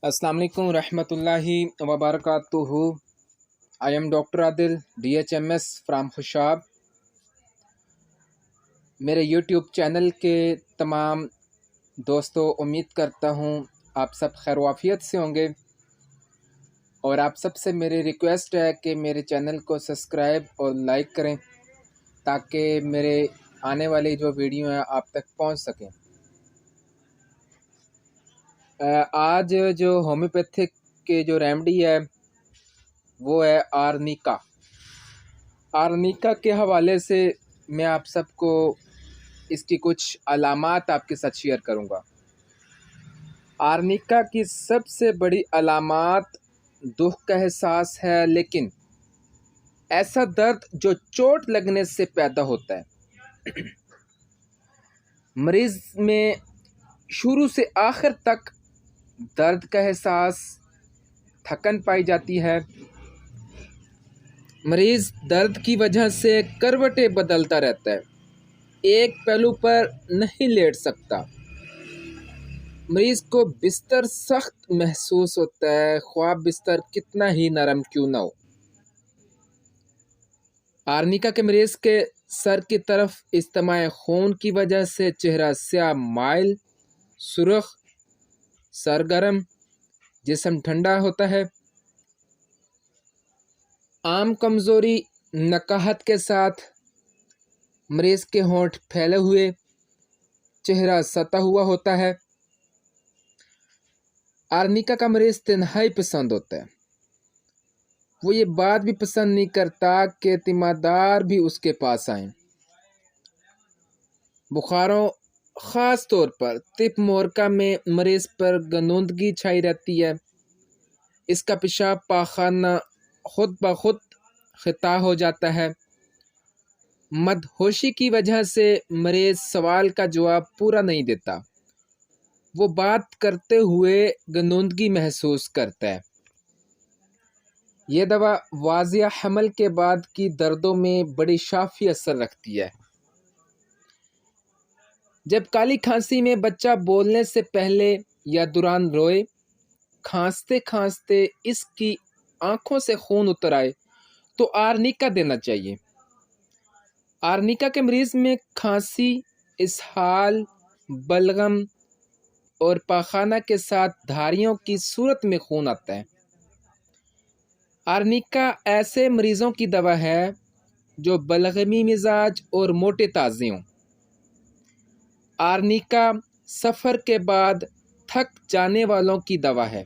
السلام علیکم ورحمۃ اللہ وبرکاتہ۔ I am doctor Adil DHMS from Khushab. میرے یوٹیوب چینل کے تمام دوستوں، امید کرتا ہوں آپ سب خیر و عافیت سے ہوں گے، اور آپ سب سے میری ریکویسٹ ہے کہ میرے چینل کو سبسکرائب اور لائک کریں تاکہ میرے آنے والی جو ویڈیو ہیں آپ تک پہنچ سکیں۔ آج جو ہومیوپیتھک کے جو ریمیڈی ہے وہ ہے آرنیکا۔ آرنیکا کے حوالے سے میں آپ سب کو اس کی کچھ علامات آپ کے ساتھ شیئر کروں گا۔ آرنیکا کی سب سے بڑی علامات دکھ کا احساس ہے، لیکن ایسا درد جو چوٹ لگنے سے پیدا ہوتا ہے۔ مریض میں شروع سے آخر تک درد کا احساس، تھکن پائی جاتی ہے۔ مریض درد کی وجہ سے کروٹیں بدلتا رہتا ہے، ایک پہلو پر نہیں لیٹ سکتا۔ مریض کو بستر سخت محسوس ہوتا ہے، خواہ بستر کتنا ہی نرم کیوں نہ ہو۔ آرنیکا کے مریض کے سر کی طرف اجتماع خون کی وجہ سے چہرہ سیاہ، مائل، سرخ، سرگرم، جسم ٹھنڈا ہوتا ہے۔ عام کمزوری، نقاہت کے ساتھ مریض کے ہونٹ پھیلے ہوئے، چہرہ ستا ہوا ہوتا ہے۔ آرنیکا کا مریض تنہائی پسند ہوتا ہے، وہ یہ بات بھی پسند نہیں کرتا کہ تیماردار بھی اس کے پاس آئیں۔ بخاروں، خاص طور پر تپ مورکا میں مریض پر غنودگی چھائی رہتی ہے، اس کا پیشاب پاخانہ خود بخود خطا ہو جاتا ہے۔ مدہوشی کی وجہ سے مریض سوال کا جواب پورا نہیں دیتا، وہ بات کرتے ہوئے غنودگی محسوس کرتا ہے۔ یہ دوا واضح حمل کے بعد کی دردوں میں بڑی شافی اثر رکھتی ہے۔ جب کالی کھانسی میں بچہ بولنے سے پہلے یا دوران روئے، کھانستے کھانستے اس کی آنکھوں سے خون اتر آئے تو آرنیکا دینا چاہیے۔ آرنیکا کے مریض میں کھانسی، اسہال، بلغم اور پاخانہ کے ساتھ دھاریوں کی صورت میں خون آتا ہے۔ آرنیکا ایسے مریضوں کی دوا ہے جو بلغمی مزاج اور موٹے تازے ہوں۔ آرنیکا سفر کے بعد تھک جانے والوں کی دوا ہے۔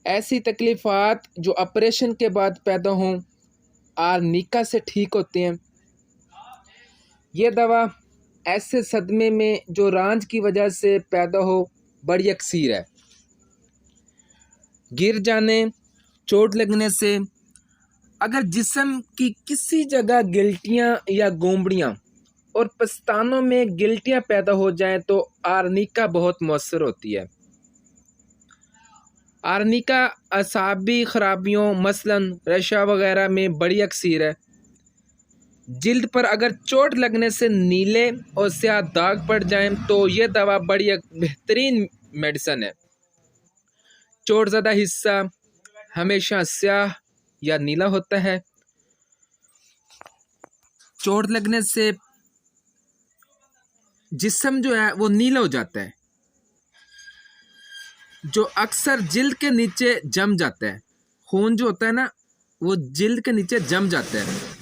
ایسی تکلیفات جو آپریشن کے بعد پیدا ہوں، آرنیکا سے ٹھیک ہوتے ہیں۔ یہ دوا ایسے صدمے میں جو رانج کی وجہ سے پیدا ہو بڑی اکثیر ہے۔ گر جانے، چوٹ لگنے سے، اگر جسم کی کسی جگہ گلٹیاں یا گونبڑیاں اور پستانوں میں گلٹیاں پیدا ہو جائیں تو آرنیکا بہت مؤثر ہوتی ہے۔ آرنیکا اعصابی خرابیوں مثلاً رشا وغیرہ میں بڑی اکثیر ہے۔ جلد پر اگر چوٹ لگنے سے نیلے اور سیاہ داغ پڑ جائیں تو یہ دوا بڑی بہترین میڈیسن ہے۔ چوٹ زدہ حصہ ہمیشہ سیاہ یا نیلا ہوتا ہے۔ چوٹ لگنے سے جسم جو ہے وہ نیلا ہو جاتا ہے، جو اکثر جلد کے نیچے جم جاتا ہے۔ خون جو ہوتا ہے نا وہ جلد کے نیچے جم جاتا ہے۔